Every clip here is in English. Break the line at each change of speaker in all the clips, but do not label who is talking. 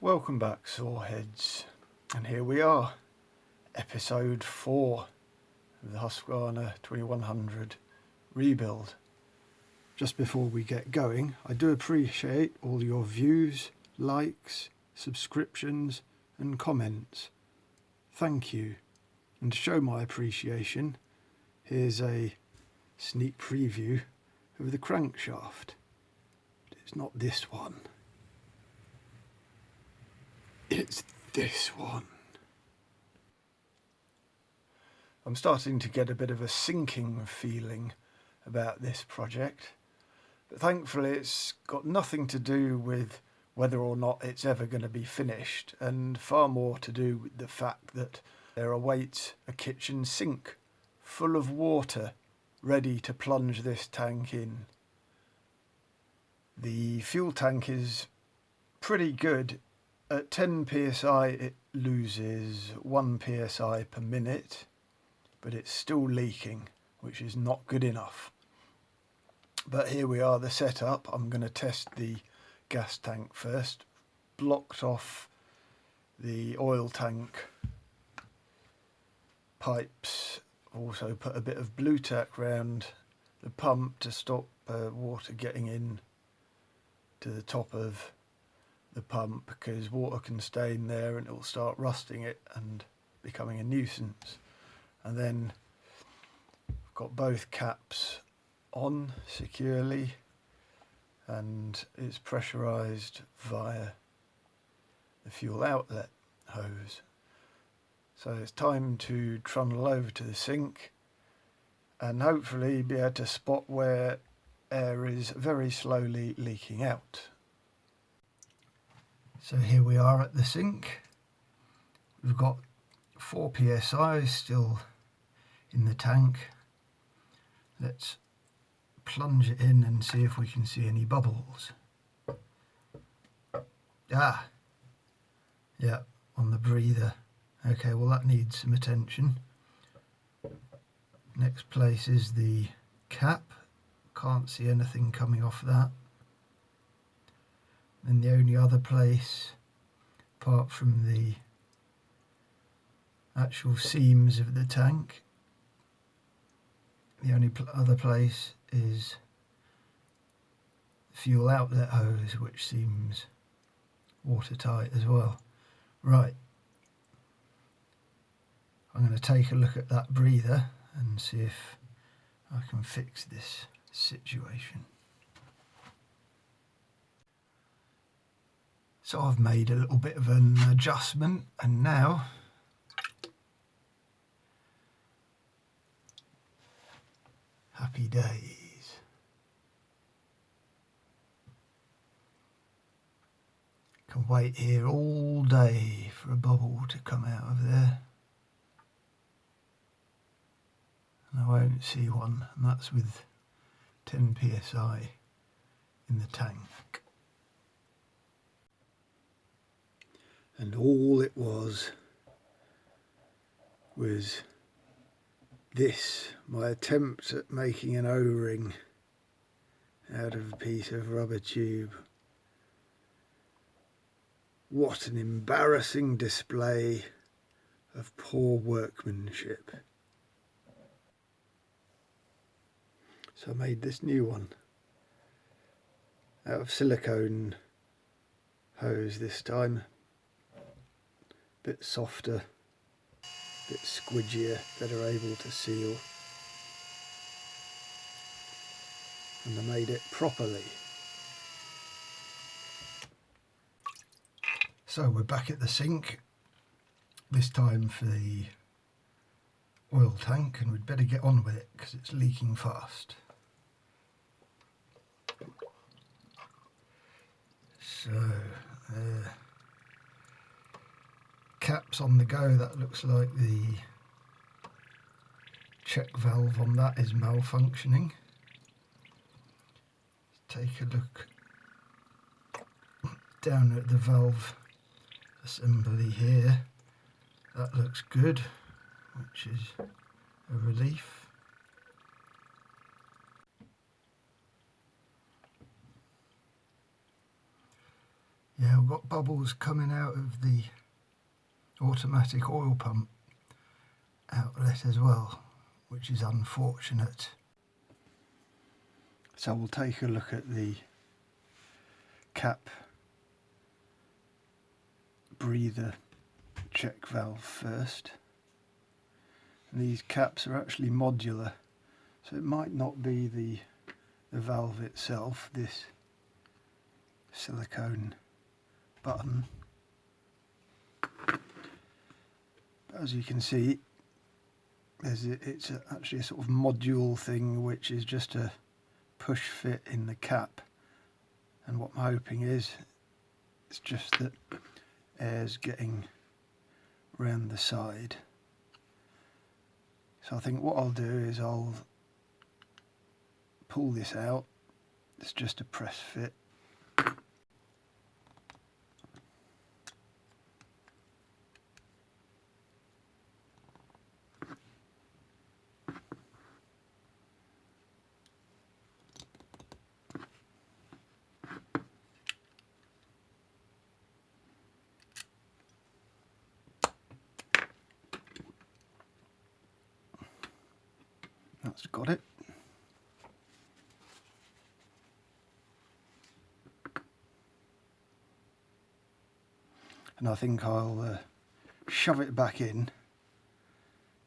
Welcome back, Soreheads, and here we are, episode 4 of the Husqvarna 2100 rebuild. Just before we get going, I do appreciate all your views, likes, subscriptions and comments. Thank you. And to show my appreciation, here's a sneak preview of the crankshaft. It's not this one. It's this one. I'm starting to get a bit of a sinking feeling about this project, but thankfully it's got nothing to do with whether or not it's ever going to be finished, and far more to do with the fact that there awaits a kitchen sink full of water ready to plunge this tank in. The fuel tank is pretty good. At 10 psi it loses 1 psi per minute, but it's still leaking, which is not good enough. But here we are, the setup. I'm going to test the gas tank first. Blocked off the oil tank pipes. Also put a bit of blue tack round the pump to stop water getting in to the top of the pump, because water can stay in there and it will start rusting it and becoming a nuisance. And then I've got both caps on securely and it's pressurized via the fuel outlet hose. So it's time to trundle over to the sink and hopefully be able to spot where air is very slowly leaking out. So here we are at the sink. We've got 4 psi still in the tank. Let's plunge it in and see if we can see any bubbles. Yeah, on the breather. Okay, well that needs some attention. Next place is the cap. Can't see anything coming off that. And the only other place, apart from the actual seams of the tank, the only other place is the fuel outlet hose, which seems watertight as well. Right, I'm going to take a look at that breather and see if I can fix this situation. So I've made a little bit of an adjustment and now happy days. Can wait here all day for a bubble to come out of there. And I won't see one, and that's with 10 psi in the tank. And all it was this, my attempt at making an O-ring out of a piece of rubber tube. What an embarrassing display of poor workmanship. So I made this new one out of silicone hose this time. Bit softer, bit squidgier, better able to seal. And I made it properly. So we're back at the sink, this time for the oil tank, and we'd better get on with it because it's leaking fast. So, caps on the go. That looks like the check valve on that is malfunctioning. Take a look down at the valve assembly here. That looks good, which is a relief. Yeah, I've got bubbles coming out of the automatic oil pump outlet as well, which is unfortunate. So we'll take a look at the cap breather check valve first. And these caps are actually modular, so it might not be the valve itself, this silicone button. But as you can see, it's actually a sort of module thing, which is just a push fit in the cap. And what I'm hoping is it's just that air's getting round the side. So I think what I'll do is I'll pull this out. It's just a press fit. That's got it. And I think I'll shove it back in,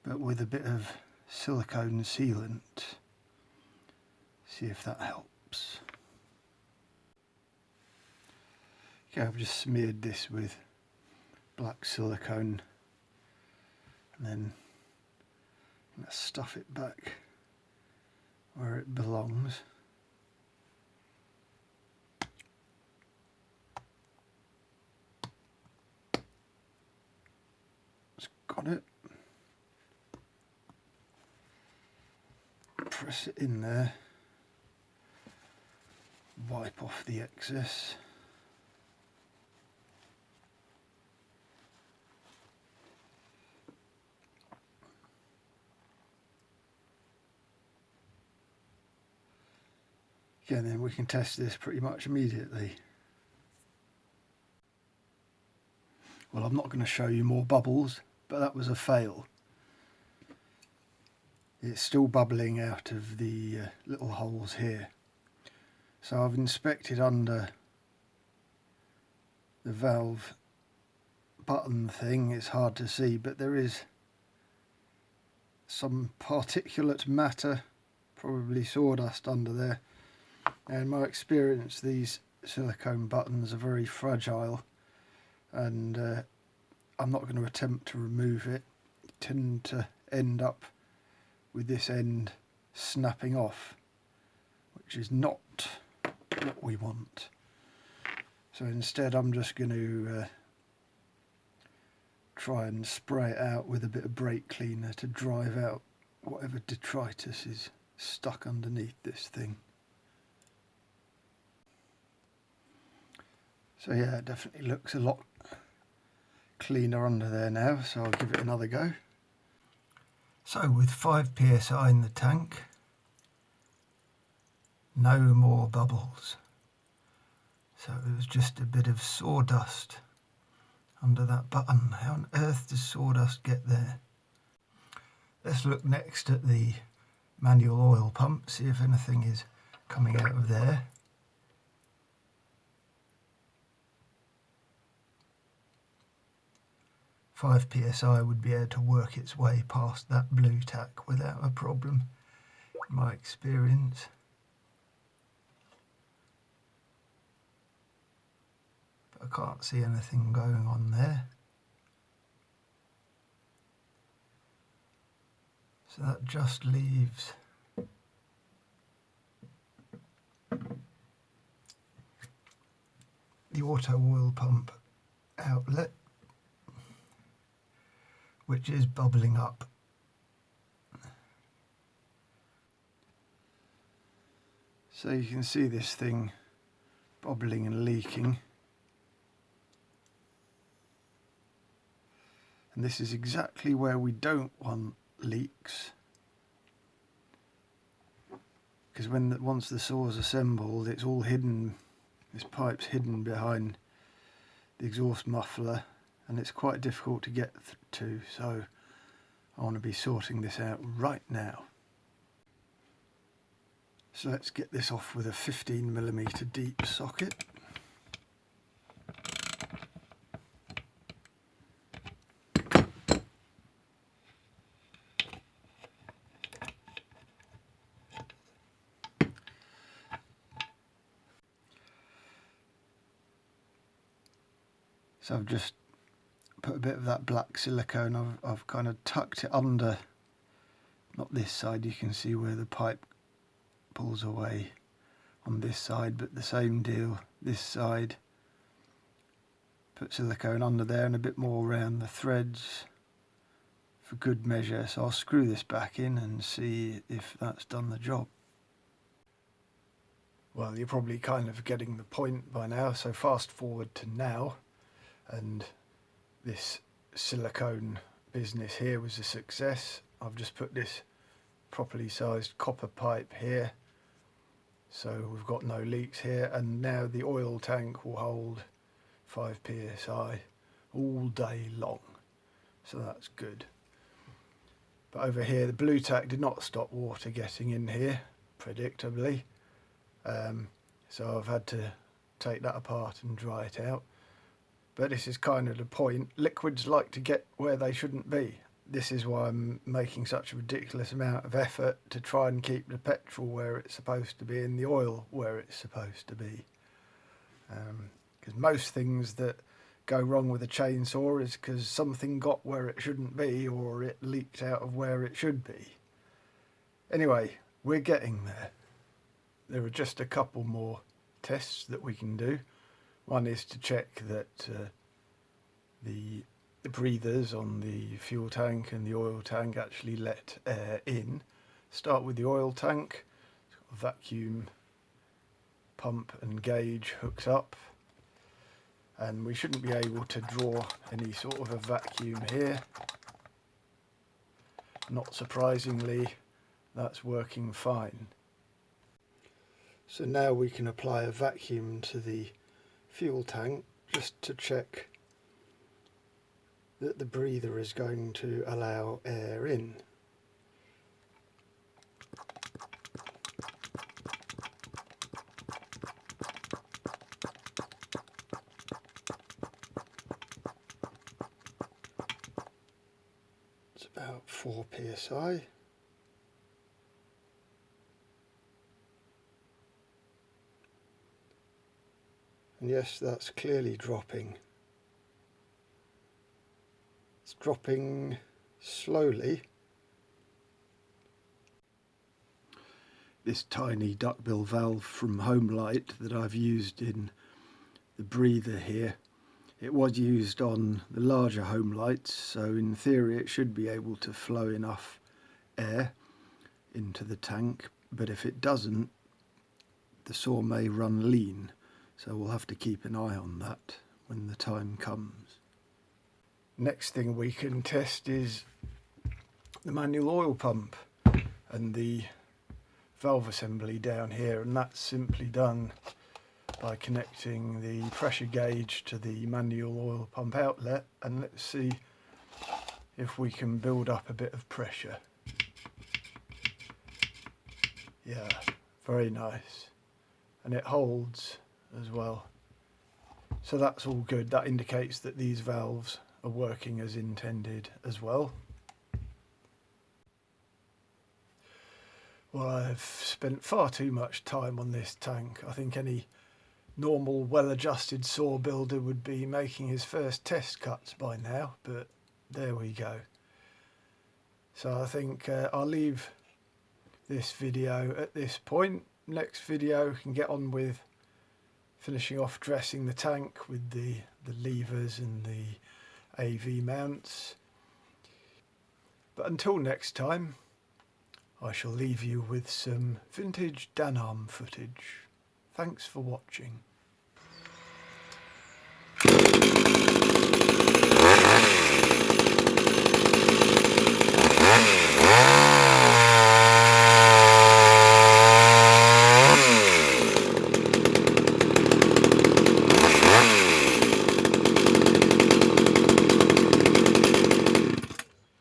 but with a bit of silicone sealant. See if that helps. Okay, I've just smeared this with black silicone, and then let's stuff it back where it belongs. It's got it. Press it in there. Wipe off the excess. Yeah, then we can test this pretty much immediately. Well, I'm not going to show you more bubbles, but that was a fail. It's still bubbling out of the little holes here. So I've inspected under the valve button thing. It's hard to see, but there is some particulate matter, probably sawdust under there. And in my experience, these silicone buttons are very fragile, and I'm not going to attempt to remove it. You tend to end up with this end snapping off, which is not what we want. So instead I'm just going to try and spray it out with a bit of brake cleaner to drive out whatever detritus is stuck underneath this thing. So yeah, it definitely looks a lot cleaner under there now, so I'll give it another go. So with 5 psi in the tank, no more bubbles. So it was just a bit of sawdust under that button. How on earth does sawdust get there? Let's look next at the manual oil pump, see if anything is coming out of there. Five psi would be able to work its way past that blue tack without a problem, in my experience. But I can't see anything going on there. So that just leaves the auto oil pump outlet, which is bubbling up. So you can see this thing bubbling and leaking. And this is exactly where we don't want leaks. Because once the saw's assembled, it's all hidden, this pipe's hidden behind the exhaust muffler, and it's quite difficult to get to, so I want to be sorting this out right now. So let's get this off with a 15mm deep socket. So I've just put a bit of that black silicone, I've kind of tucked it under, not this side, you can see where the pipe pulls away on this side, but the same deal this side. Put silicone under there and a bit more around the threads for good measure. So I'll screw this back in and see if that's done the job. Well, you're probably kind of getting the point by now, so fast forward to now, and this silicone business here was a success. I've just put this properly sized copper pipe here, so we've got no leaks here, and now the oil tank will hold 5 psi all day long, so that's good. But over here the blue tack did not stop water getting in here, predictably, so I've had to take that apart and dry it out. But this is kind of the point. Liquids like to get where they shouldn't be. This is why I'm making such a ridiculous amount of effort to try and keep the petrol where it's supposed to be and the oil where it's supposed to be. Because most things that go wrong with a chainsaw is because something got where it shouldn't be, or it leaked out of where it should be. Anyway, we're getting there. There are just a couple more tests that we can do. One is to check that the breathers on the fuel tank and the oil tank actually let air in. Start with the oil tank. It's got a vacuum pump and gauge hooked up, and we shouldn't be able to draw any sort of a vacuum here. Not surprisingly, that's working fine. So now we can apply a vacuum to the fuel tank just to check that the breather is going to allow air in. It's about 4 psi. And yes, that's clearly dropping. It's dropping slowly. This tiny duckbill valve from Homelight that I've used in the breather here, it was used on the larger Homelights, so in theory it should be able to flow enough air into the tank, but if it doesn't, the saw may run lean. So we'll have to keep an eye on that when the time comes. Next thing we can test is the manual oil pump and the valve assembly down here, and that's simply done by connecting the pressure gauge to the manual oil pump outlet, and let's see if we can build up a bit of pressure. Yeah, very nice, and it holds as well, so that's all good. That indicates that these valves are working as intended as well. Well, I've spent far too much time on this tank. I think any normal well-adjusted saw builder would be making his first test cuts by now, but there we go. So I think I'll leave this video at this point. Next video can get on with finishing off dressing the tank with the levers and the AV mounts. But until next time, I shall leave you with some vintage Danarm footage. Thanks for watching.